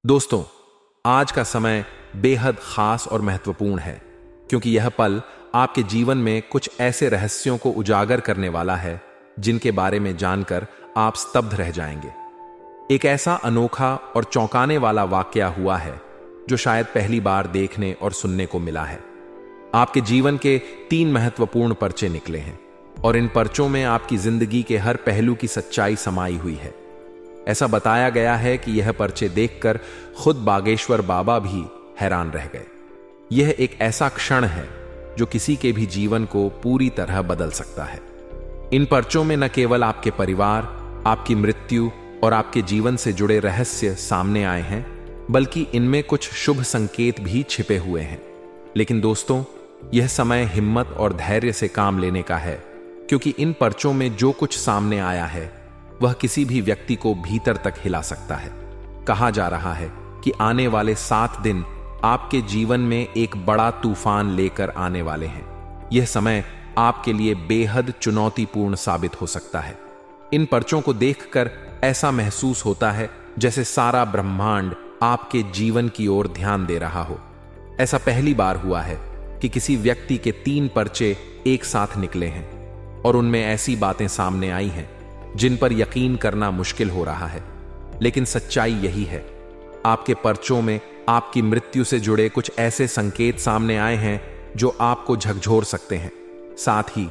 दोस्तों, आज का समय बेहद खास और महत्वपूर्ण है क्योंकि यह पल आपके जीवन में कुछ ऐसे रहस्यों को उजागर करने वाला है जिनके बारे में जानकर आप स्तब्ध रह जाएंगे। एक ऐसा अनोखा और चौंकाने वाला वाकया हुआ है जो शायद पहली बार देखने और सुनने को मिला है। आपके जीवन के 3 महत्वपूर्ण पर्चे निकले हैं और इन पर्चों में आपकी जिंदगी के हर पहलू की सच्चाई समाई हुई है। ऐसा बताया गया है कि यह पर्चे देखकर खुद बागेश्वर बाबा भी हैरान रह गए। यह एक ऐसा क्षण है जो किसी के भी जीवन को पूरी तरह बदल सकता है। इन पर्चों में न केवल आपके परिवार, आपकी मृत्यु और आपके जीवन से जुड़े रहस्य सामने आए हैं, बल्कि इनमें कुछ शुभ संकेत भी छिपे हुए हैं। लेकिन दोस्तों, यह समय हिम्मत और धैर्य से काम लेने का है, क्योंकि इन पर्चों में जो कुछ सामने आया है वह किसी भी व्यक्ति को भीतर तक हिला सकता है। कहा जा रहा है कि आने वाले 7 दिन आपके जीवन में एक बड़ा तूफान लेकर आने वाले हैं। यह समय आपके लिए बेहद चुनौतीपूर्ण साबित हो सकता है। इन पर्चों को देखकर ऐसा महसूस होता है जैसे सारा ब्रह्मांड आपके जीवन की ओर ध्यान दे रहा हो। ऐसा पहली बार हुआ है कि किसी व्यक्ति के 3 पर्चे एक साथ निकले हैं और उनमें ऐसी बातें सामने आई हैं जिन पर यकीन करना मुश्किल हो रहा है। लेकिन सच्चाई यही है, आपके पर्चों में आपकी मृत्यु से जुड़े कुछ ऐसे संकेत सामने आए हैं जो आपको झकझोर सकते हैं। साथ ही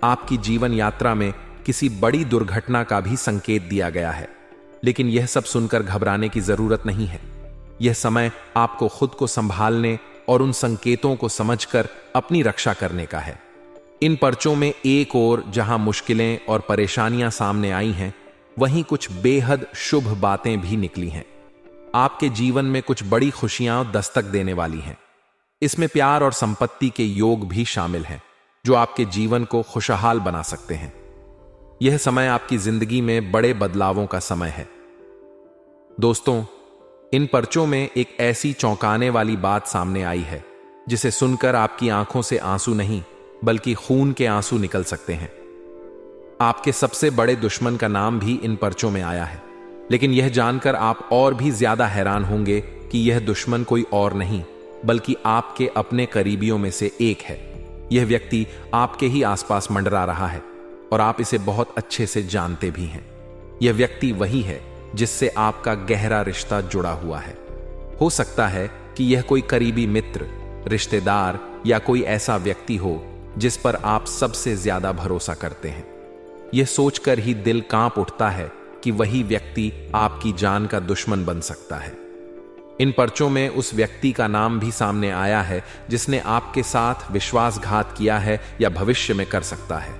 आपकी जीवन यात्रा में किसी बड़ी दुर्घटना का भी संकेत दिया गया है। लेकिन यह सब सुनकर घबराने की जरूरत नहीं है। यह समय आपको खुद को संभालने और उन संकेतों को समझकर अपनी रक्षा करने का है। इन पर्चों में एक ओर जहां मुश्किलें और परेशानियां सामने आई हैं, वहीं कुछ बेहद शुभ बातें भी निकली हैं। आपके जीवन में कुछ बड़ी खुशियां दस्तक देने वाली हैं। इसमें प्यार और संपत्ति के योग भी शामिल हैं जो आपके जीवन को खुशहाल बना सकते हैं। यह समय आपकी जिंदगी में बड़े बदलावों का समय है। दोस्तों, इन पर्चों में एक ऐसी चौंकाने वाली बात सामने आई है जिसे सुनकर आपकी आंखों से आंसू नहीं बल्कि खून के आंसू निकल सकते हैं। आपके सबसे बड़े दुश्मन का नाम भी इन पर्चों में आया है। लेकिन यह जानकर आप और भी ज्यादा हैरान होंगे कि यह दुश्मन कोई और नहीं बल्कि आपके अपने करीबियों में से एक है। यह व्यक्ति आपके ही आसपास मंडरा रहा है और आप इसे बहुत अच्छे से जानते भी हैं। यह व्यक्ति वही है जिससे आपका गहरा रिश्ता जुड़ा हुआ है। हो सकता है कि यह कोई करीबी मित्र, रिश्तेदार या कोई ऐसा व्यक्ति हो जिस पर आप सबसे ज्यादा भरोसा करते हैं। यह सोचकर ही दिल कांप उठता है कि वही व्यक्ति आपकी जान का दुश्मन बन सकता है। इन पर्चों में उस व्यक्ति का नाम भी सामने आया है जिसने आपके साथ विश्वासघात किया है या भविष्य में कर सकता है।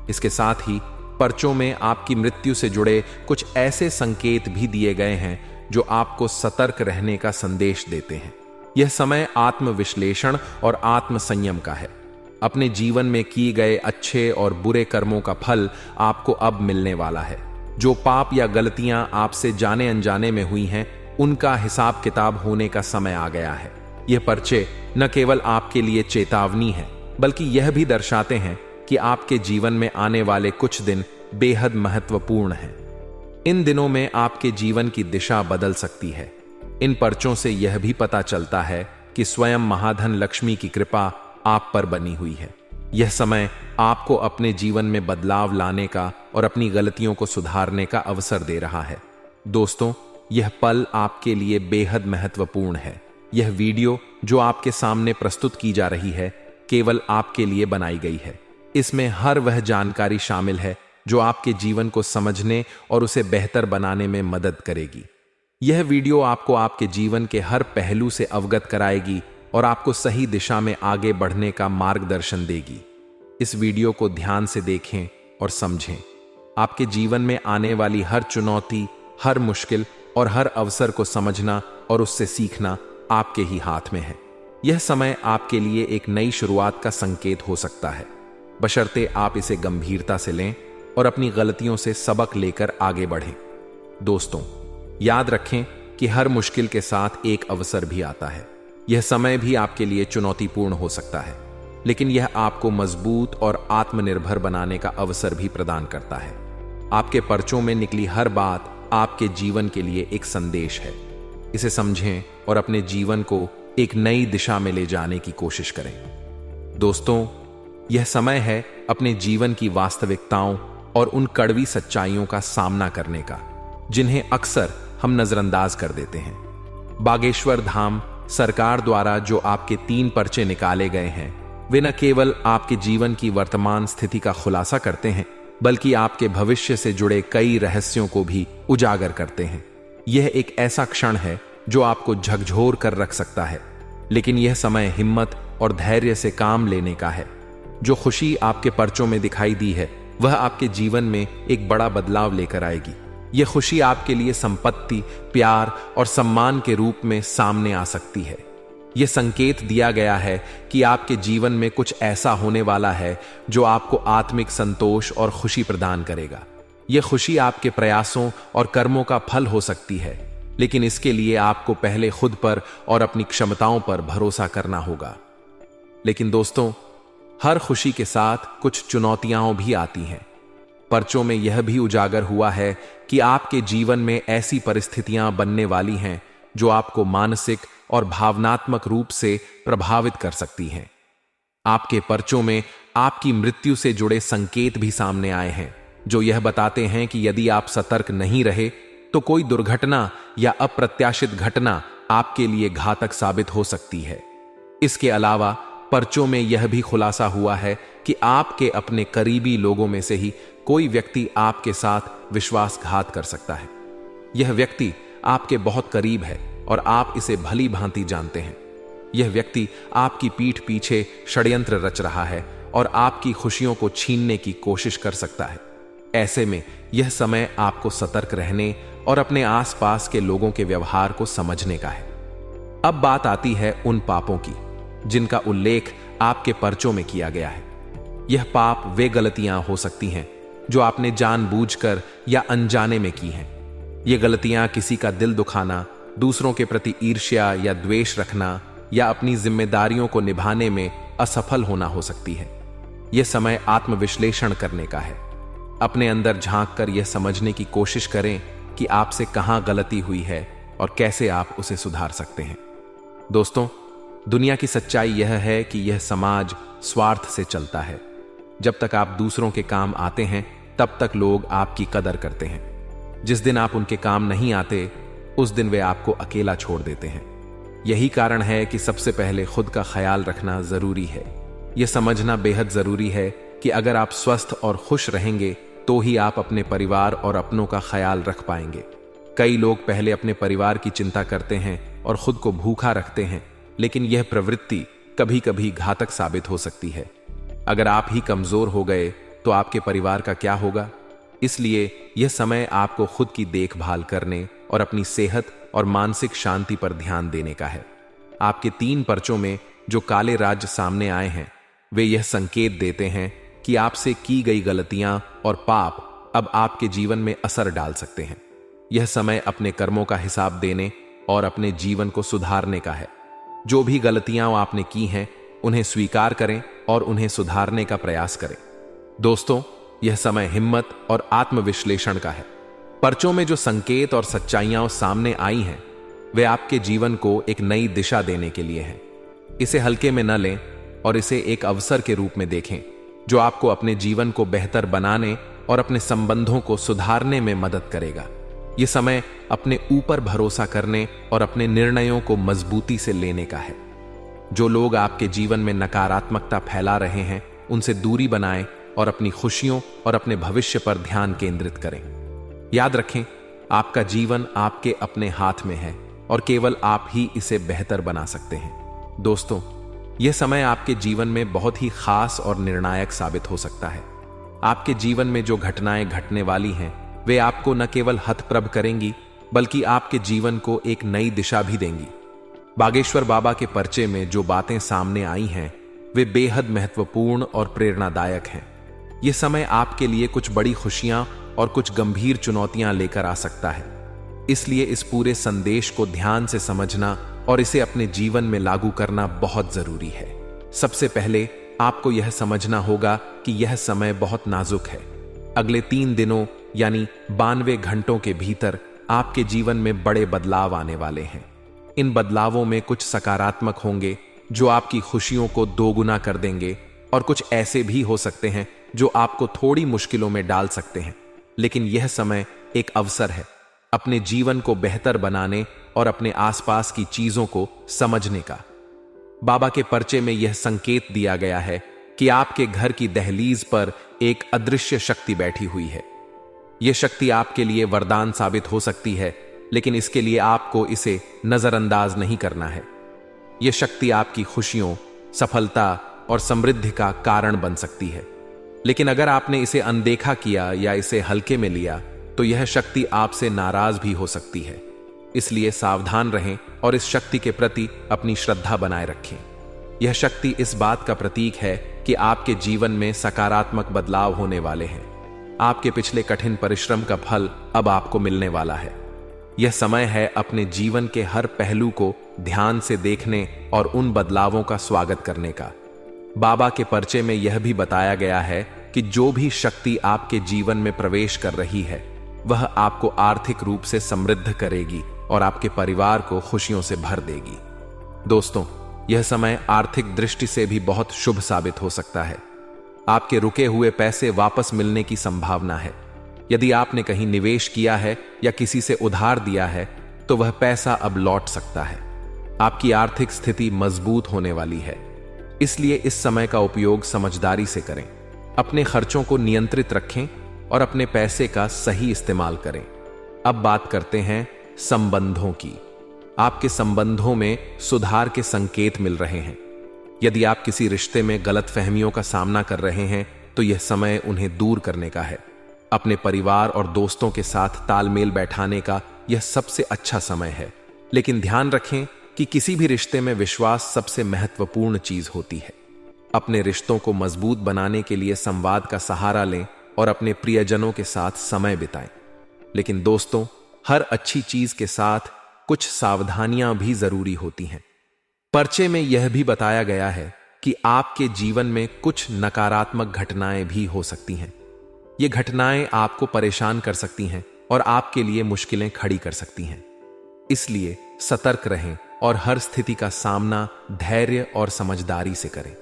इसके साथ ही पर्चों में आपकी मृत्यु से जुड़े कुछ ऐसे संकेत भी दिए गए हैं जो आपको सतर्क रहने का संदेश देते हैं। यह समय आत्मविश्लेषण और आत्मसंयम का है। अपने जीवन में किए गए अच्छे और बुरे कर्मों का फल आपको अब मिलने वाला है। जो पाप या गलतियां आपसे जाने अनजाने में हुई हैं, उनका हिसाब किताब होने का समय आ गया है। यह पर्चे न केवल आपके लिए चेतावनी है बल्कि यह भी दर्शाते हैं कि आपके जीवन में आने वाले कुछ दिन बेहद महत्वपूर्ण हैं। इन दिनों में आपके जीवन की दिशा बदल सकती है। इन पर्चों से यह भी पता चलता है कि स्वयं महाधन लक्ष्मी की कृपा आप पर बनी हुई है। यह समय आपको अपने जीवन में बदलाव लाने का और अपनी गलतियों को सुधारने का अवसर दे रहा है। दोस्तों, यह पल आपके लिए बेहद महत्वपूर्ण है। यह वीडियो जो आपके सामने प्रस्तुत की जा रही है केवल आपके लिए बनाई गई है। इसमें हर वह जानकारी शामिल है जो आपके जीवन को समझने और उसे बेहतर बनाने में मदद करेगी। यह वीडियो आपको आपके जीवन के हर पहलू से अवगत कराएगी और आपको सही दिशा में आगे बढ़ने का मार्गदर्शन देगी। इस वीडियो को ध्यान से देखें और समझें। आपके जीवन में आने वाली हर चुनौती, हर मुश्किल और हर अवसर को समझना और उससे सीखना आपके ही हाथ में है। यह समय आपके लिए एक नई शुरुआत का संकेत हो सकता है, बशर्ते आप इसे गंभीरता से लें और अपनी गलतियों से सबक लेकर आगे बढ़ें। दोस्तों, याद रखें कि हर मुश्किल के साथ एक अवसर भी आता है। यह समय भी आपके लिए चुनौतीपूर्ण हो सकता है, लेकिन यह आपको मजबूत और आत्मनिर्भर बनाने का अवसर भी प्रदान करता है। आपके पर्चों में निकली हर बात आपके जीवन के लिए एक संदेश है। इसे समझें और अपने जीवन को एक नई दिशा में ले जाने की कोशिश करें। दोस्तों, यह समय है अपने जीवन की वास्तविकताओं और उन कड़वी सच्चाइयों का सामना करने का, जिन्हें अक्सर हम नजरअंदाज कर देते हैं। बागेश्वर धाम सरकार द्वारा जो आपके 3 पर्चे निकाले गए हैं, वे न केवल आपके जीवन की वर्तमान स्थिति का खुलासा करते हैं, बल्कि आपके भविष्य से जुड़े कई रहस्यों को भी उजागर करते हैं। यह एक ऐसा क्षण है जो आपको झकझोर कर रख सकता है, लेकिन यह समय हिम्मत और धैर्य से काम लेने का है। जो खुशी आपके पर्चों में दिखाई दी है, वह आपके जीवन में एक बड़ा बदलाव लेकर आएगी। यह खुशी आपके लिए संपत्ति, प्यार और सम्मान के रूप में सामने आ सकती है। यह संकेत दिया गया है कि आपके जीवन में कुछ ऐसा होने वाला है जो आपको आत्मिक संतोष और खुशी प्रदान करेगा। यह खुशी आपके प्रयासों और कर्मों का फल हो सकती है, लेकिन इसके लिए आपको पहले खुद पर और अपनी क्षमताओं पर भरोसा करना होगा। लेकिन दोस्तों, हर खुशी के साथ कुछ चुनौतियां भी आती हैं। पर्चों में यह भी उजागर हुआ है कि आपके जीवन में ऐसी परिस्थितियां बनने वाली हैं जो आपको मानसिक और भावनात्मक रूप से प्रभावित कर सकती हैं। आपके पर्चों में आपकी मृत्यु से जुड़े संकेत भी सामने आए हैं, जो यह बताते हैं कि यदि आप सतर्क नहीं रहे तो कोई दुर्घटना या अप्रत्याशित घटना आपके लिए घातक साबित हो सकती है। इसके अलावा पर्चों में यह भी खुलासा हुआ है कि आपके अपने करीबी लोगों में से ही कोई व्यक्ति आपके साथ विश्वासघात कर सकता है। यह व्यक्ति आपके बहुत करीब है और आप इसे भली भांति जानते हैं। यह व्यक्ति आपकी पीठ पीछे षड्यंत्र रच रहा है और आपकी खुशियों को छीनने की कोशिश कर सकता है। ऐसे में यह समय आपको सतर्क रहने और अपने आसपास के लोगों के व्यवहार को समझने का है। अब बात आती है उन पापों की जिनका उल्लेख आपके पर्चों में किया गया है। यह पाप वे गलतियां हो सकती हैं जो आपने जानबूझकर या अनजाने में की हैं। ये गलतियां किसी का दिल दुखाना, दूसरों के प्रति ईर्ष्या या द्वेष रखना, या अपनी जिम्मेदारियों को निभाने में असफल होना हो सकती है। यह समय आत्मविश्लेषण करने का है। अपने अंदर झांक कर यह समझने की कोशिश करें कि आपसे कहां गलती हुई है और कैसे आप उसे सुधार सकते हैं। दोस्तों, दुनिया की सच्चाई यह है कि यह समाज स्वार्थ से चलता है। जब तक आप दूसरों के काम आते हैं, तब तक लोग आपकी कदर करते हैं। जिस दिन आप उनके काम नहीं आते, उस दिन वे आपको अकेला छोड़ देते हैं। यही कारण है कि सबसे पहले खुद का ख्याल रखना जरूरी है। यह समझना बेहद जरूरी है कि अगर आप स्वस्थ और खुश रहेंगे तो ही आप अपने परिवार और अपनों का ख्याल रख पाएंगे। कई लोग पहले अपने परिवार की चिंता करते हैं और खुद को भूखा रखते हैं, लेकिन यह प्रवृत्ति कभी कभी घातक साबित हो सकती है। अगर आप ही कमजोर हो गए तो आपके परिवार का क्या होगा? इसलिए यह समय आपको खुद की देखभाल करने और अपनी सेहत और मानसिक शांति पर ध्यान देने का है। आपके 3 पर्चों में जो काले राज्य सामने आए हैं, वे यह संकेत देते हैं कि आपसे की गई गलतियां और पाप अब आपके जीवन में असर डाल सकते हैं। यह समय अपने कर्मों का हिसाब देने और अपने जीवन को सुधारने का है। जो भी गलतियां आपने की हैं, उन्हें स्वीकार करें और उन्हें सुधारने का प्रयास करें। दोस्तों, यह समय हिम्मत और आत्मविश्लेषण का है। पर्चों में जो संकेत और सच्चाइयां सामने आई हैं, वे आपके जीवन को एक नई दिशा देने के लिए हैं। इसे हल्के में न लें और इसे एक अवसर के रूप में देखें, जो आपको अपने जीवन को बेहतर बनाने और अपने संबंधों को सुधारने में मदद करेगा। यह समय अपने ऊपर भरोसा करने और अपने निर्णयों को मजबूती से लेने का है। जो लोग आपके जीवन में नकारात्मकता फैला रहे हैं, उनसे दूरी बनाएं और अपनी खुशियों और अपने भविष्य पर ध्यान केंद्रित करें। याद रखें, आपका जीवन आपके अपने हाथ में है और केवल आप ही इसे बेहतर बना सकते हैं। दोस्तों, यह समय आपके जीवन में बहुत ही खास और निर्णायक साबित हो सकता है। आपके जीवन में जो घटनाएं घटने वाली हैं, वे आपको न केवल हतप्रभ करेंगी, बल्कि आपके जीवन को एक नई दिशा भी देंगी। बागेश्वर बाबा के पर्चे में जो बातें सामने आई हैं, वे बेहद महत्वपूर्ण और प्रेरणादायक हैं। यह समय आपके लिए कुछ बड़ी खुशियां और कुछ गंभीर चुनौतियां लेकर आ सकता है। इसलिए इस पूरे संदेश को ध्यान से समझना और इसे अपने जीवन में लागू करना बहुत जरूरी है। सबसे पहले आपको यह समझना होगा कि यह समय बहुत नाजुक है। अगले 3 दिनों यानी 92 घंटों के भीतर आपके जीवन में बड़े बदलाव आने वाले हैं। इन बदलावों में कुछ सकारात्मक होंगे जो आपकी खुशियों को दोगुना कर देंगे, और कुछ ऐसे भी हो सकते हैं जो आपको थोड़ी मुश्किलों में डाल सकते हैं। लेकिन यह समय एक अवसर है अपने जीवन को बेहतर बनाने और अपने आसपास की चीजों को समझने का। बाबा के पर्चे में यह संकेत दिया गया है कि आपके घर की दहलीज पर एक अदृश्य शक्ति बैठी हुई है। यह शक्ति आपके लिए वरदान साबित हो सकती है, लेकिन इसके लिए आपको इसे नजरअंदाज नहीं करना है। यह शक्ति आपकी खुशियों, सफलता और समृद्धि का कारण बन सकती है। लेकिन अगर आपने इसे अनदेखा किया या इसे हल्के में लिया तो यह शक्ति आपसे नाराज भी हो सकती है। इसलिए सावधान रहें और इस शक्ति के प्रति अपनी श्रद्धा बनाए रखें। यह शक्ति इस बात का प्रतीक है कि आपके जीवन में सकारात्मक बदलाव होने वाले हैं। आपके पिछले कठिन परिश्रम का फल अब आपको मिलने वाला है। यह समय है अपने जीवन के हर पहलू को ध्यान से देखने और उन बदलावों का स्वागत करने का। बाबा के पर्चे में यह भी बताया गया है कि जो भी शक्ति आपके जीवन में प्रवेश कर रही है वह आपको आर्थिक रूप से समृद्ध करेगी और आपके परिवार को खुशियों से भर देगी। दोस्तों, यह समय आर्थिक दृष्टि से भी बहुत शुभ साबित हो सकता है। आपके रुके हुए पैसे वापस मिलने की संभावना है। यदि आपने कहीं निवेश किया है या किसी से उधार दिया है तो वह पैसा अब लौट सकता है। आपकी आर्थिक स्थिति मजबूत होने वाली है, इसलिए इस समय का उपयोग समझदारी से करें। अपने खर्चों को नियंत्रित रखें और अपने पैसे का सही इस्तेमाल करें। अब बात करते हैं संबंधों की। आपके संबंधों में सुधार के संकेत मिल रहे हैं। यदि आप किसी रिश्ते में गलतफहमियों का सामना कर रहे हैं तो यह समय उन्हें दूर करने का है। अपने परिवार और दोस्तों के साथ तालमेल बैठाने का यह सबसे अच्छा समय है। लेकिन ध्यान रखें कि किसी भी रिश्ते में विश्वास सबसे महत्वपूर्ण चीज होती है। अपने रिश्तों को मजबूत बनाने के लिए संवाद का सहारा लें और अपने प्रियजनों के साथ समय बिताएं। लेकिन दोस्तों, हर अच्छी चीज के साथ कुछ सावधानियां भी जरूरी होती हैं। पर्चे में यह भी बताया गया है कि आपके जीवन में कुछ नकारात्मक घटनाएं भी हो सकती हैं। ये घटनाएं आपको परेशान कर सकती हैं और आपके लिए मुश्किलें खड़ी कर सकती हैं। इसलिए सतर्क रहें और हर स्थिति का सामना धैर्य और समझदारी से करें।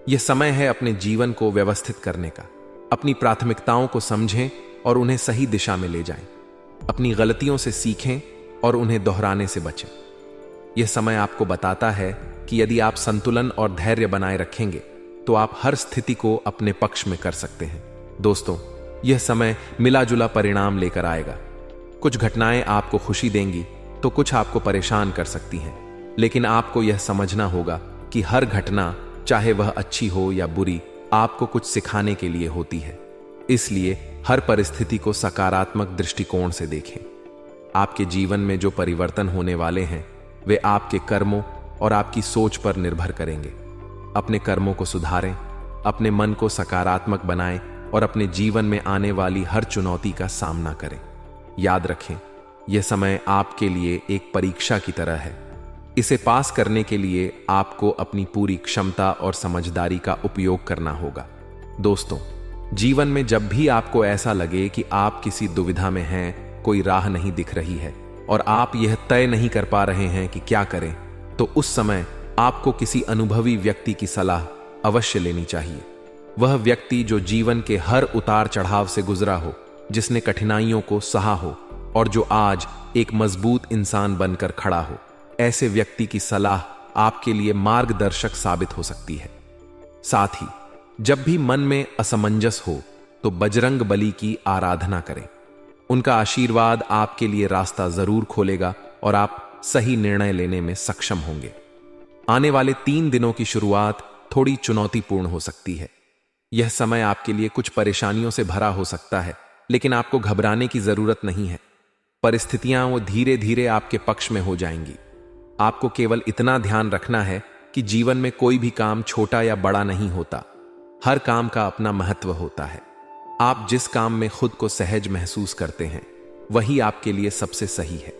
यह समय है अपने जीवन को व्यवस्थित करने का। अपनी प्राथमिकताओं को समझें और उन्हें सही दिशा में ले जाएं। अपनी गलतियों से सीखें और उन्हें दोहराने से बचें। यह समय आपको बताता है कि यदि आप संतुलन और धैर्य बनाए रखेंगे तो आप हर स्थिति को अपने पक्ष में कर सकते हैं। दोस्तों, यह समय मिला जुला परिणाम लेकर आएगा। कुछ घटनाएं आपको खुशी देंगी तो कुछ आपको परेशान कर सकती हैं, लेकिन आपको यह समझना होगा कि हर घटना, चाहे वह अच्छी हो या बुरी, आपको कुछ सिखाने के लिए होती है। इसलिए हर परिस्थिति को सकारात्मक दृष्टिकोण से देखें। आपके जीवन में जो परिवर्तन होने वाले हैं वे आपके कर्मों और आपकी सोच पर निर्भर करेंगे। अपने कर्मों को सुधारें, अपने मन को सकारात्मक बनाएं और अपने जीवन में आने वाली हर चुनौती का सामना करें। याद रखें, यह समय आपके लिए एक परीक्षा की तरह है। इसे पास करने के लिए आपको अपनी पूरी क्षमता और समझदारी का उपयोग करना होगा। दोस्तों, जीवन में जब भी आपको ऐसा लगे कि आप किसी दुविधा में हैं, कोई राह नहीं दिख रही है और आप यह तय नहीं कर पा रहे हैं कि क्या करें, तो उस समय आपको किसी अनुभवी व्यक्ति की सलाह अवश्य लेनी चाहिए। वह व्यक्ति जो जीवन के हर उतार चढ़ाव से गुजरा हो, जिसने कठिनाइयों को सहा हो और जो आज एक मजबूत इंसान बनकर खड़ा हो। ऐसे व्यक्ति की सलाह आपके लिए मार्गदर्शक साबित हो सकती है। साथ ही जब भी मन में असमंजस हो तो बजरंग बली की आराधना करें। उनका आशीर्वाद आपके लिए रास्ता जरूर खोलेगा और आप सही निर्णय लेने में सक्षम होंगे। आने वाले 3 दिनों की शुरुआत थोड़ी चुनौतीपूर्ण हो सकती है। यह समय आपके लिए कुछ परेशानियों से भरा हो सकता है, लेकिन आपको घबराने की जरूरत नहीं है। परिस्थितियां वो धीरे धीरे आपके पक्ष में हो जाएंगी। आपको केवल इतना ध्यान रखना है कि जीवन में कोई भी काम छोटा या बड़ा नहीं होता। हर काम का अपना महत्व होता है। आप जिस काम में खुद को सहज महसूस करते हैं वही आपके लिए सबसे सही है।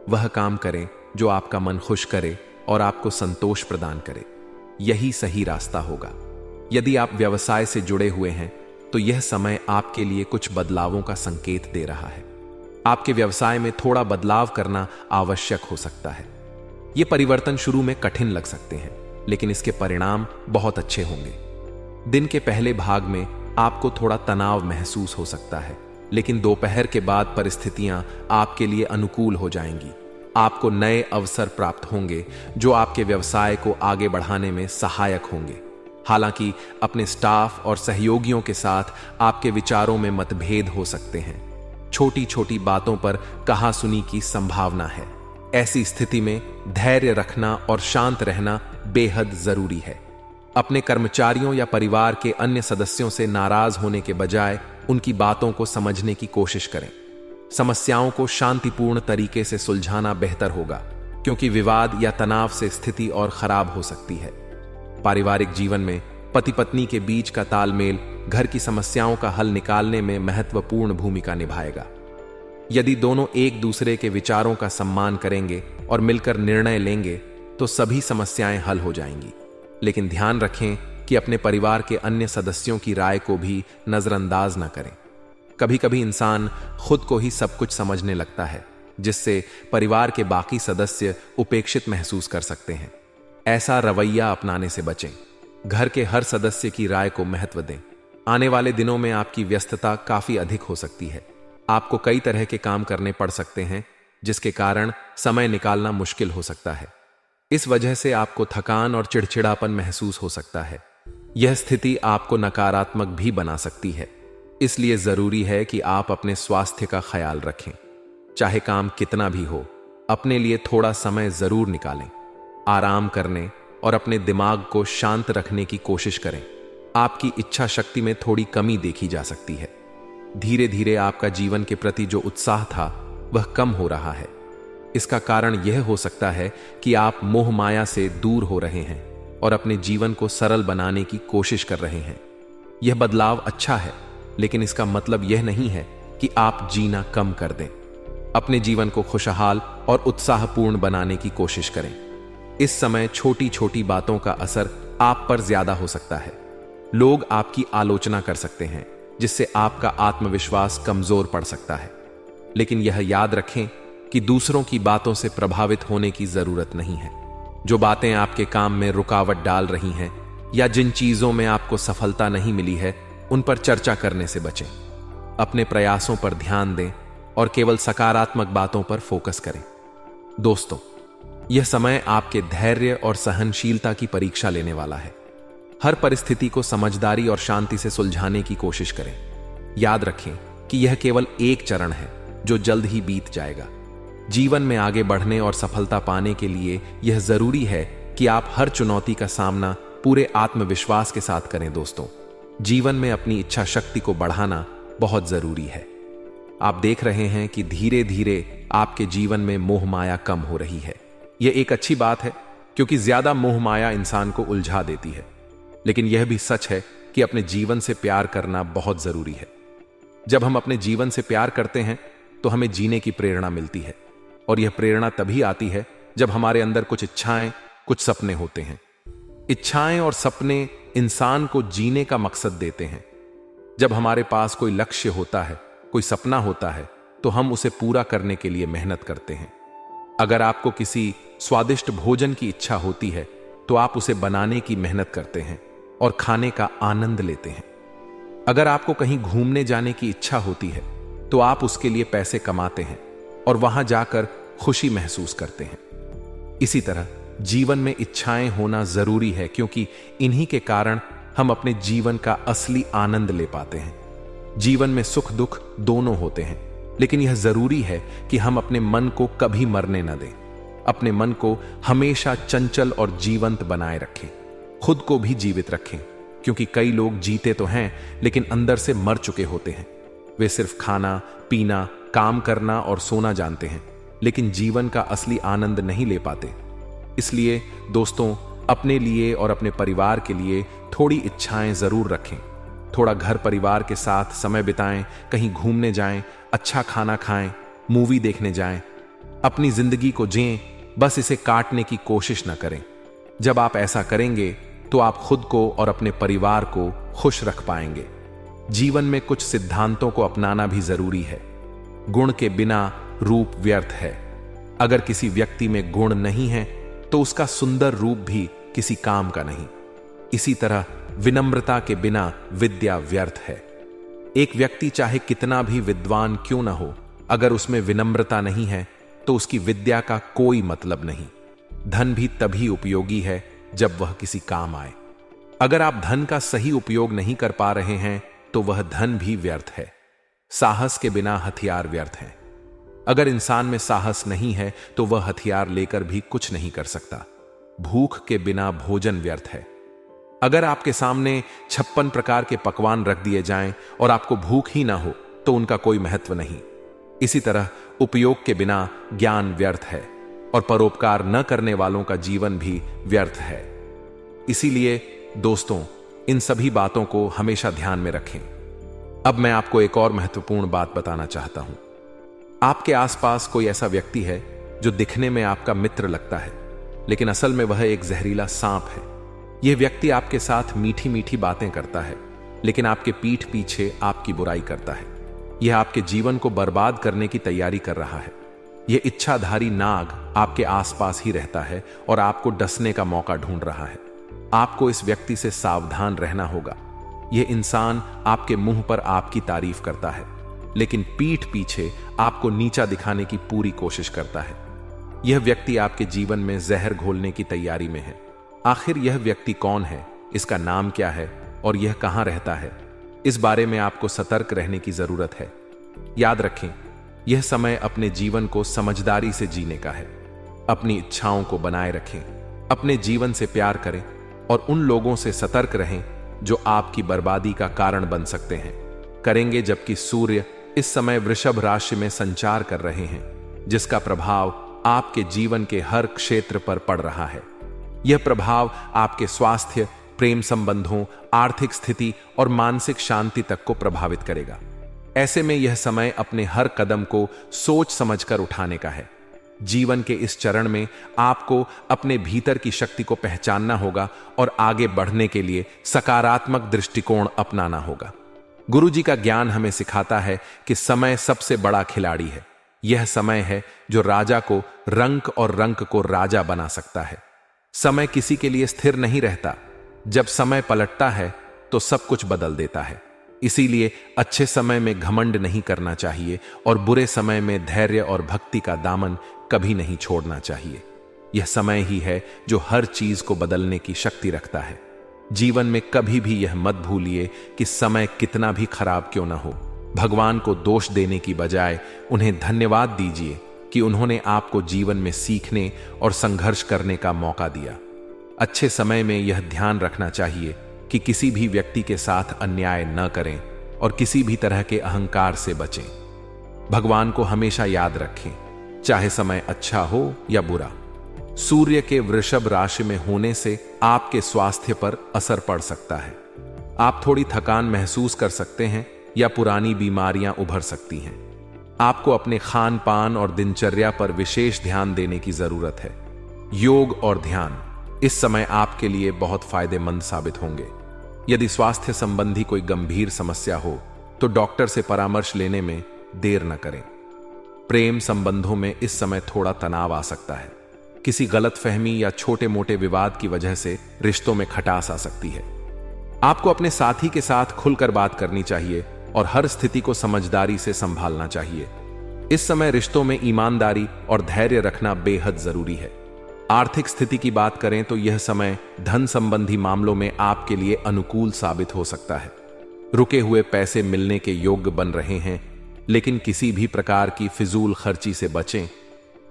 वह काम करें जो आपका मन खुश करे और आपको संतोष प्रदान करे। यही सही रास्ता होगा। यदि आप व्यवसाय से जुड़े हुए हैं तो यह समय आपके लिए कुछ बदलावों का संकेत दे रहा है। आपके व्यवसाय में थोड़ा बदलाव करना आवश्यक हो सकता है। ये परिवर्तन शुरू में कठिन लग सकते हैं, लेकिन इसके परिणाम बहुत अच्छे होंगे। दिन के पहले भाग में आपको थोड़ा तनाव महसूस हो सकता है, लेकिन दोपहर के बाद परिस्थितियां आपके लिए अनुकूल हो जाएंगी। आपको नए अवसर प्राप्त होंगे जो आपके व्यवसाय को आगे बढ़ाने में सहायक होंगे। हालांकि अपने स्टाफ और सहयोगियों के साथ आपके विचारों में मतभेद हो सकते हैं। छोटी छोटी बातों पर कहासुनी की संभावना है। ऐसी स्थिति में धैर्य रखना और शांत रहना बेहद जरूरी है। अपने कर्मचारियों या परिवार के अन्य सदस्यों से नाराज होने के बजाय उनकी बातों को समझने की कोशिश करें। समस्याओं को शांतिपूर्ण तरीके से सुलझाना बेहतर होगा, क्योंकि विवाद या तनाव से स्थिति और खराब हो सकती है। पारिवारिक जीवन में पति पत्नी के बीच का तालमेल घर की समस्याओं का हल निकालने में महत्वपूर्ण भूमिका निभाएगा। यदि दोनों एक दूसरे के विचारों का सम्मान करेंगे और मिलकर निर्णय लेंगे तो सभी समस्याएं हल हो जाएंगी। लेकिन ध्यान रखें कि अपने परिवार के अन्य सदस्यों की राय को भी नजरअंदाज न करें। कभी कभी इंसान खुद को ही सब कुछ समझने लगता है, जिससे परिवार के बाकी सदस्य उपेक्षित महसूस कर सकते हैं। ऐसा रवैया अपनाने से बचें। घर के हर सदस्य की राय को महत्व दें। आने वाले दिनों में आपकी व्यस्तता काफी अधिक हो सकती है। आपको कई तरह के काम करने पड़ सकते हैं, जिसके कारण समय निकालना मुश्किल हो सकता है। इस वजह से आपको थकान और चिड़चिड़ापन महसूस हो सकता है। यह स्थिति आपको नकारात्मक भी बना सकती है। इसलिए जरूरी है कि आप अपने स्वास्थ्य का ख्याल रखें। चाहे काम कितना भी हो, अपने लिए थोड़ा समय जरूर निकालें। आराम करने और अपने दिमाग को शांत रखने की कोशिश करें। आपकी इच्छा शक्ति में थोड़ी कमी देखी जा सकती है। धीरे धीरे आपका जीवन के प्रति जो उत्साह था वह कम हो रहा है। इसका कारण यह हो सकता है कि आप मोह माया से दूर हो रहे हैं और अपने जीवन को सरल बनाने की कोशिश कर रहे हैं। यह बदलाव अच्छा है, लेकिन इसका मतलब यह नहीं है कि आप जीना कम कर दें। अपने जीवन को खुशहाल और उत्साहपूर्ण बनाने की कोशिश करें। इस समय छोटी छोटी बातों का असर आप पर ज्यादा हो सकता है। लोग आपकी आलोचना कर सकते हैं, जिससे आपका आत्मविश्वास कमजोर पड़ सकता है। लेकिन यह याद रखें कि दूसरों की बातों से प्रभावित होने की जरूरत नहीं है। जो बातें आपके काम में रुकावट डाल रही हैं या जिन चीजों में आपको सफलता नहीं मिली है, उन पर चर्चा करने से बचें। अपने प्रयासों पर ध्यान दें और केवल सकारात्मक बातों पर फोकस करें। दोस्तों, यह समय आपके धैर्य और सहनशीलता की परीक्षा लेने वाला है। हर परिस्थिति को समझदारी और शांति से सुलझाने की कोशिश करें। याद रखें कि यह केवल एक चरण है जो जल्द ही बीत जाएगा। जीवन में आगे बढ़ने और सफलता पाने के लिए यह जरूरी है कि आप हर चुनौती का सामना पूरे आत्मविश्वास के साथ करें। दोस्तों, जीवन में अपनी इच्छा शक्ति को बढ़ाना बहुत जरूरी है। आप देख रहे हैं कि धीरे धीरे आपके जीवन में मोह माया कम हो रही है। यह एक अच्छी बात है, क्योंकि ज्यादा मोह माया इंसान को उलझा देती है। लेकिन यह भी सच है कि अपने जीवन से प्यार करना बहुत जरूरी है। जब हम अपने जीवन से प्यार करते हैं तो हमें जीने की प्रेरणा मिलती है, और यह प्रेरणा तभी आती है जब हमारे अंदर कुछ इच्छाएं, कुछ सपने होते हैं। इच्छाएं और सपने इंसान को जीने का मकसद देते हैं। जब हमारे पास कोई लक्ष्य होता है, कोई सपना होता है, तो हम उसे पूरा करने के लिए मेहनत करते हैं। अगर आपको किसी स्वादिष्ट भोजन की इच्छा होती है तो आप उसे बनाने की मेहनत करते हैं और खाने का आनंद लेते हैं। अगर आपको कहीं घूमने जाने की इच्छा होती है तो आप उसके लिए पैसे कमाते हैं और वहां जाकर खुशी महसूस करते हैं। इसी तरह जीवन में इच्छाएं होना जरूरी है, क्योंकि इन्हीं के कारण हम अपने जीवन का असली आनंद ले पाते हैं। जीवन में सुख दुख दोनों होते हैं, लेकिन यह जरूरी है कि हम अपने मन को कभी मरने न दें। अपने मन को हमेशा चंचल और जीवंत बनाए रखें। खुद को भी जीवित रखें, क्योंकि कई लोग जीते तो हैं लेकिन अंदर से मर चुके होते हैं। वे सिर्फ खाना पीना, काम करना और सोना जानते हैं, लेकिन जीवन का असली आनंद नहीं ले पाते। इसलिए दोस्तों, अपने लिए और अपने परिवार के लिए थोड़ी इच्छाएं जरूर रखें। थोड़ा घर परिवार के साथ समय बिताएं, कहीं घूमने जाएं, अच्छा खाना खाएं, मूवी देखने जाएं। अपनी जिंदगी को जिएं, बस इसे काटने की कोशिश न करें। जब आप ऐसा करेंगे तो आप खुद को और अपने परिवार को खुश रख पाएंगे। जीवन में कुछ सिद्धांतों को अपनाना भी जरूरी है। गुण के बिना रूप व्यर्थ है। अगर किसी व्यक्ति में गुण नहीं है तो उसका सुंदर रूप भी किसी काम का नहीं। इसी तरह विनम्रता के बिना विद्या व्यर्थ है। एक व्यक्ति चाहे कितना भी विद्वान क्यों न हो, अगर उसमें विनम्रता नहीं है तो उसकी विद्या का कोई मतलब नहीं। धन भी तभी उपयोगी है जब वह किसी काम आए। अगर आप धन का सही उपयोग नहीं कर पा रहे हैं तो वह धन भी व्यर्थ है। साहस के बिना हथियार व्यर्थ हैं। अगर इंसान में साहस नहीं है तो वह हथियार लेकर भी कुछ नहीं कर सकता। भूख के बिना भोजन व्यर्थ है। अगर आपके सामने 56 प्रकार के पकवान रख दिए जाएं और आपको भूख ही ना हो तो उनका कोई महत्व नहीं। इसी तरह उपयोग के बिना ज्ञान व्यर्थ है और परोपकार न करने वालों का जीवन भी व्यर्थ है। इसीलिए दोस्तों, इन सभी बातों को हमेशा ध्यान में रखें। अब मैं आपको एक और महत्वपूर्ण बात बताना चाहता हूं। आपके आसपास कोई ऐसा व्यक्ति है जो दिखने में आपका मित्र लगता है, लेकिन असल में वह एक जहरीला सांप है। यह व्यक्ति आपके साथ मीठी मीठी बातें करता है, लेकिन आपके पीठ पीछे आपकी बुराई करता है। यह आपके जीवन को बर्बाद करने की तैयारी कर रहा है। यह इच्छाधारी नाग आपके आसपास ही रहता है और आपको डसने का मौका ढूंढ रहा है। आपको इस व्यक्ति से सावधान रहना होगा। यह इंसान आपके मुंह पर आपकी तारीफ करता है, लेकिन पीठ पीछे आपको नीचा दिखाने की पूरी कोशिश करता है। यह व्यक्ति आपके जीवन में जहर घोलने की तैयारी में है। आखिर यह व्यक्ति कौन है, इसका नाम क्या है और यह कहां रहता है, इस बारे में आपको सतर्क रहने की जरूरत है। याद रखें, यह समय अपने जीवन को समझदारी से जीने का है। अपनी इच्छाओं को बनाए रखें, अपने जीवन से प्यार करें और उन लोगों से सतर्क रहें जो आपकी बर्बादी का कारण बन सकते हैं। करेंगे जबकि सूर्य इस समय वृषभ राशि में संचार कर रहे हैं, जिसका प्रभाव आपके जीवन के हर क्षेत्र पर पड़ रहा है। यह प्रभाव आपके स्वास्थ्य, प्रेम संबंधों, आर्थिक स्थिति और मानसिक शांति तक को प्रभावित करेगा। ऐसे में यह समय अपने हर कदम को सोच समझकर उठाने का है। जीवन के इस चरण में आपको अपने भीतर की शक्ति को पहचानना होगा और आगे बढ़ने के लिए सकारात्मक दृष्टिकोण अपनाना होगा। गुरुजी का ज्ञान हमें सिखाता है कि समय सबसे बड़ा खिलाड़ी है। यह समय है जो राजा को रंक और रंक को राजा बना सकता है। समय किसी के लिए स्थिर नहीं रहता। जब समय पलटता है तो सब कुछ बदल देता है। इसीलिए अच्छे समय में घमंड नहीं करना चाहिए और बुरे समय में धैर्य और भक्ति का दामन कभी नहीं छोड़ना चाहिए। यह समय ही है जो हर चीज को बदलने की शक्ति रखता है। जीवन में कभी भी यह मत भूलिए कि समय कितना भी खराब क्यों ना हो, भगवान को दोष देने की बजाय उन्हें धन्यवाद दीजिए कि उन्होंने आपको जीवन में सीखने और संघर्ष करने का मौका दिया। अच्छे समय में यह ध्यान रखना चाहिए कि किसी भी व्यक्ति के साथ अन्याय न करें और किसी भी तरह के अहंकार से बचें। भगवान को हमेशा याद रखें, चाहे समय अच्छा हो या बुरा। सूर्य के वृषभ राशि में होने से आपके स्वास्थ्य पर असर पड़ सकता है। आप थोड़ी थकान महसूस कर सकते हैं या पुरानी बीमारियां उभर सकती हैं। आपको अपने खान पान और दिनचर्या पर विशेष ध्यान देने की जरूरत है। योग और ध्यान इस समय आपके लिए बहुत फायदेमंद साबित होंगे। यदि स्वास्थ्य संबंधी कोई गंभीर समस्या हो तो डॉक्टर से परामर्श लेने में देर न करें। प्रेम संबंधों में इस समय थोड़ा तनाव आ सकता है। किसी गलतफहमी या छोटे मोटे विवाद की वजह से रिश्तों में खटास आ सकती है। आपको अपने साथी के साथ खुलकर बात करनी चाहिए और हर स्थिति को समझदारी से संभालना चाहिए। इस समय रिश्तों में ईमानदारी और धैर्य रखना बेहद जरूरी है। आर्थिक स्थिति की बात करें तो यह समय धन संबंधी मामलों में आपके लिए अनुकूल साबित हो सकता है। रुके हुए पैसे मिलने के योग्य बन रहे हैं, लेकिन किसी भी प्रकार की फिजूल खर्ची से बचें।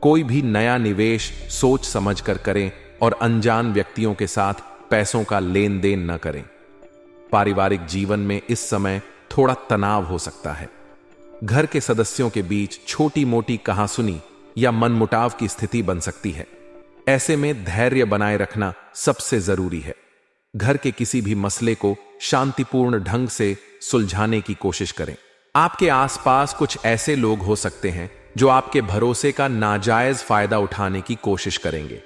कोई भी नया निवेश सोच समझकर करें और अनजान व्यक्तियों के साथ पैसों का लेन देन न करें। पारिवारिक जीवन में इस समय थोड़ा तनाव हो सकता है। घर के सदस्यों के बीच छोटी मोटी कहासुनी या मनमुटाव की स्थिति बन सकती है। ऐसे में धैर्य बनाए रखना सबसे जरूरी है। घर के किसी भी मसले को शांतिपूर्ण ढंग से सुलझाने की कोशिश करें। आपके आसपास कुछ ऐसे लोग हो सकते हैं जो आपके भरोसे का नाजायज फायदा उठाने की कोशिश करेंगे।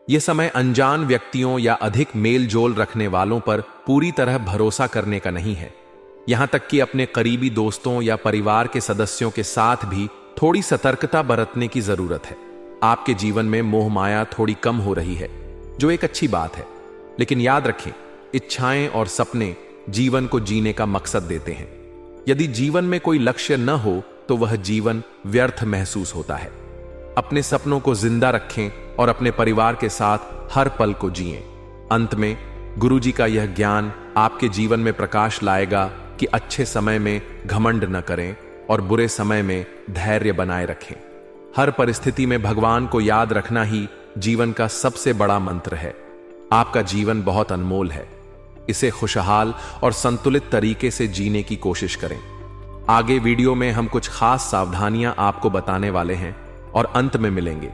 यह समय अनजान व्यक्तियों या अधिक मेल जोल रखने वालों पर पूरी तरह भरोसा करने का नहीं है। यहां तक कि अपने करीबी दोस्तों या परिवार के सदस्यों के साथ भी थोड़ी सतर्कता बरतने की जरूरत है। आपके जीवन में मोह माया थोड़ी कम हो रही है, जो एक अच्छी बात है। लेकिन याद रखें, इच्छाएं और सपने जीवन को जीने का मकसद देते हैं। यदि जीवन में कोई लक्ष्य न हो तो वह जीवन व्यर्थ महसूस होता है। अपने सपनों को जिंदा रखें और अपने परिवार के साथ हर पल को जिएं। अंत में गुरुजी का यह ज्ञान आपके जीवन में प्रकाश लाएगा कि अच्छे समय में घमंड न करें और बुरे समय में धैर्य बनाए रखें। हर परिस्थिति में भगवान को याद रखना ही जीवन का सबसे बड़ा मंत्र है। आपका जीवन बहुत अनमोल है, इसे खुशहाल और संतुलित तरीके से जीने की कोशिश करें। आगे वीडियो में हम कुछ खास सावधानियां आपको बताने वाले हैं और अंत में मिलेंगे।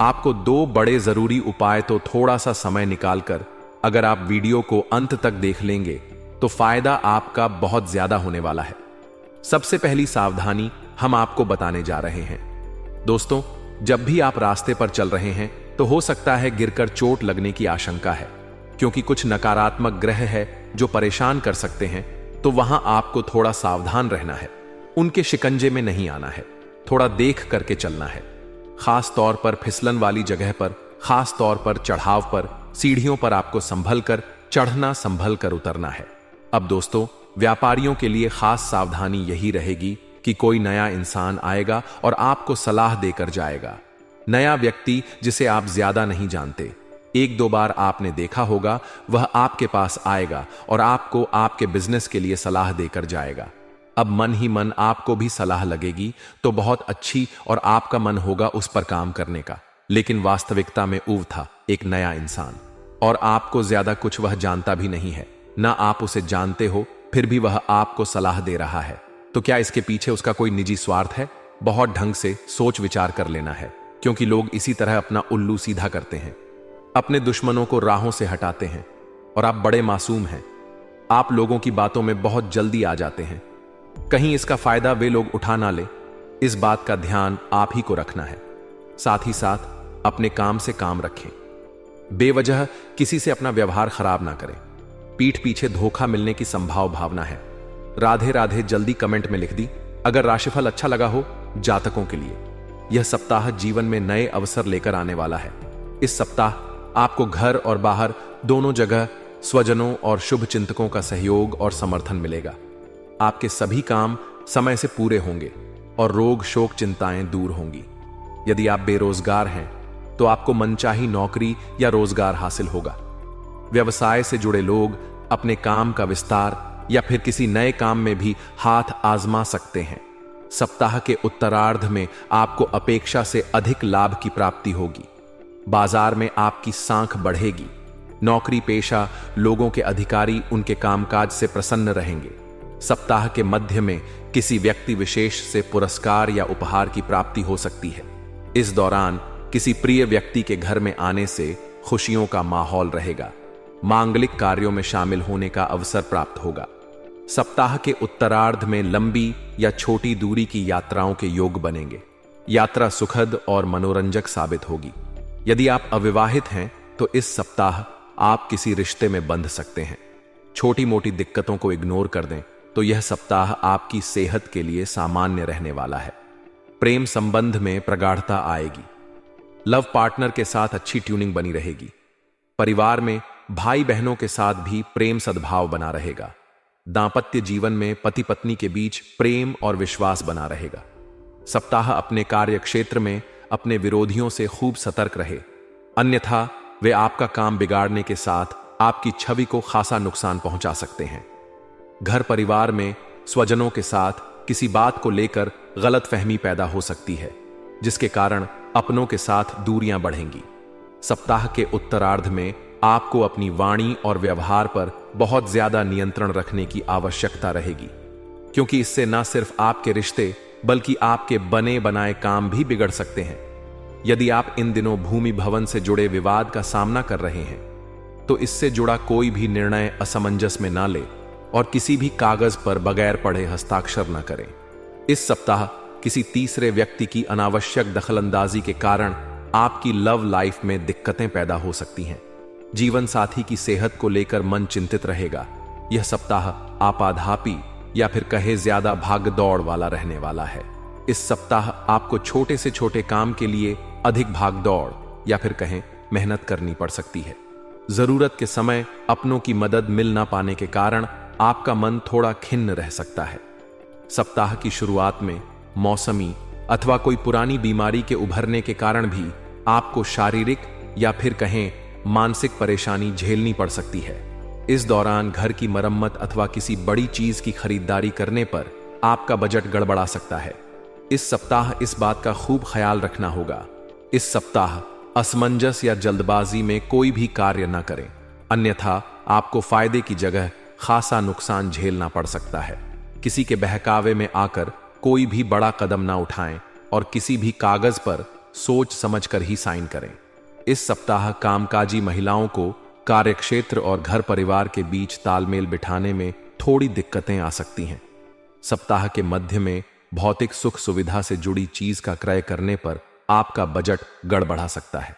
आपको 2 बड़े जरूरी उपाय तो थोड़ा सा समय निकालकर अगर आप वीडियो को अंत तक देख लेंगे तो फायदा आपका बहुत ज्यादा होने वाला है। सबसे पहली सावधानी हम आपको बताने जा रहे हैं। दोस्तों, जब भी आप रास्ते पर चल रहे हैं तो हो सकता है गिरकर चोट लगने की आशंका है, क्योंकि कुछ नकारात्मक ग्रह है जो परेशान कर सकते हैं। तो वहां आपको थोड़ा सावधान रहना है, उनके शिकंजे में नहीं आना है, थोड़ा देख करके चलना है। खास तौर पर फिसलन वाली जगह पर, खास तौर पर चढ़ाव पर, सीढ़ियों पर आपको संभल कर चढ़ना, संभल कर उतरना है। अब दोस्तों, व्यापारियों के लिए खास सावधानी यही रहेगी कि कोई नया इंसान आएगा और आपको सलाह देकर जाएगा। नया व्यक्ति जिसे आप ज्यादा नहीं जानते, 1-2 बार आपने देखा होगा, वह आपके पास आएगा और आपको आपके बिजनेस के लिए सलाह देकर जाएगा। अब मन ही मन आपको भी सलाह लगेगी तो बहुत अच्छी और आपका मन होगा उस पर काम करने का। लेकिन वास्तविकता में ऊव था एक नया इंसान और आपको ज्यादा कुछ वह जानता भी नहीं है, ना आप उसे जानते हो, फिर भी वह आपको सलाह दे रहा है। तो क्या इसके पीछे उसका कोई निजी स्वार्थ है? बहुत ढंग से सोच विचार कर लेना है, क्योंकि लोग इसी तरह अपना उल्लू सीधा करते हैं, अपने दुश्मनों को राहों से हटाते हैं। और आप बड़े मासूम हैं, आप लोगों की बातों में बहुत जल्दी आ जाते हैं। कहीं इसका फायदा वे लोग उठा ना ले, इस बात का ध्यान आप ही को रखना है। साथ ही साथ अपने काम से काम रखें, बेवजह किसी से अपना व्यवहार खराब ना करें। पीठ पीछे धोखा मिलने की संभावना है। राधे राधे जल्दी कमेंट में लिख दी। अगर राशिफल अच्छा लगा हो जातकों के लिए, यह सप्ताह जीवन में नए अवसर लेकर आने वाला है। इस सप्ताह आपको घर और बाहर दोनों जगह स्वजनों और शुभ चिंतकों का सहयोग और समर्थन मिलेगा। आपके सभी काम समय से पूरे होंगे और रोग शोक चिंताएं दूर होंगी। यदि आप बेरोजगार हैं तो आपको मनचाही नौकरी या रोजगार हासिल होगा। व्यवसाय से जुड़े लोग अपने काम का विस्तार या फिर किसी नए काम में भी हाथ आजमा सकते हैं। सप्ताह के उत्तरार्ध में आपको अपेक्षा से अधिक लाभ की प्राप्ति होगी। बाजार में आपकी साख बढ़ेगी। नौकरी पेशा लोगों के अधिकारी उनके कामकाज से प्रसन्न रहेंगे। सप्ताह के मध्य में किसी व्यक्ति विशेष से पुरस्कार या उपहार की प्राप्ति हो सकती है। इस दौरान किसी प्रिय व्यक्ति के घर में आने से खुशियों का माहौल रहेगा। मांगलिक कार्यों में शामिल होने का अवसर प्राप्त होगा। सप्ताह के उत्तरार्ध में लंबी या छोटी दूरी की यात्राओं के योग बनेंगे। यात्रा सुखद और मनोरंजक साबित होगी। यदि आप अविवाहित हैं तो इस सप्ताह आप किसी रिश्ते में बंध सकते हैं। छोटी मोटी दिक्कतों को इग्नोर कर दें तो यह सप्ताह आपकी सेहत के लिए सामान्य रहने वाला है। प्रेम संबंध में प्रगाढ़ता आएगी। लव पार्टनर के साथ अच्छी ट्यूनिंग बनी रहेगी। परिवार में भाई बहनों के साथ भी प्रेम सद्भाव बना रहेगा। दांपत्य जीवन में पति पत्नी के बीच प्रेम और विश्वास बना रहेगा। सप्ताह अपने कार्य क्षेत्र में अपने विरोधियों से खूब सतर्क रहे, अन्यथा वे आपका काम बिगाड़ने के साथ आपकी छवि को खासा नुकसान पहुंचा सकते हैं। घर परिवार में स्वजनों के साथ किसी बात को लेकर गलतफहमी पैदा हो सकती है, जिसके कारण अपनों के साथ दूरियां बढ़ेंगी। सप्ताह के उत्तरार्ध में आपको अपनी वाणी और व्यवहार पर बहुत ज्यादा नियंत्रण रखने की आवश्यकता रहेगी, क्योंकि इससे न सिर्फ आपके रिश्ते बल्कि आपके बने बनाए काम भी बिगड़ सकते हैं। यदि आप इन दिनों भूमि भवन से जुड़े विवाद का सामना कर रहे हैं तो इससे जुड़ा कोई भी निर्णय असमंजस में ना ले और किसी भी कागज पर बगैर पढ़े हस्ताक्षर न करें। इस सप्ताह किसी तीसरे व्यक्ति की अनावश्यक दखलंदाजी के कारण आपकी लव लाइफ में दिक्कतें पैदा हो सकती हैं। जीवन साथी की सेहत को लेकर मन चिंतित रहेगा। यह सप्ताह आपाधापी या फिर कहे ज्यादा भाग दौड़ वाला रहने वाला है। इस सप्ताह आपको छोटे से छोटे काम के लिए अधिक भाग दौड़ या फिर कहें मेहनत करनी पड़ सकती है। जरूरत के समय अपनों की मदद मिल ना पाने के कारण आपका मन थोड़ा खिन्न रह सकता है। सप्ताह की शुरुआत में मौसमी अथवा कोई पुरानी बीमारी के उभरने के कारण भी आपको शारीरिक या फिर कहें मानसिक परेशानी झेलनी पड़ सकती है। इस दौरान घर की मरम्मत अथवा किसी बड़ी चीज की खरीदारी करने पर आपका बजट गड़बड़ा सकता है। इस सप्ताह इस बात का खूब ख्याल रखना होगा। इस सप्ताह असमंजस या जल्दबाजी में कोई भी कार्य न करें, अन्यथा आपको फायदे की जगह खासा नुकसान झेलना पड़ सकता है। किसी के बहकावे में आकर कोई भी बड़ा कदम ना उठाएं और किसी भी कागज पर सोच समझकर ही साइन करें। इस सप्ताह कामकाजी महिलाओं को कार्यक्षेत्र और घर परिवार के बीच तालमेल बिठाने में थोड़ी दिक्कतें आ सकती हैं। सप्ताह के मध्य में भौतिक सुख सुविधा से जुड़ी चीज का क्रय करने पर आपका बजट गड़बड़ा सकता है।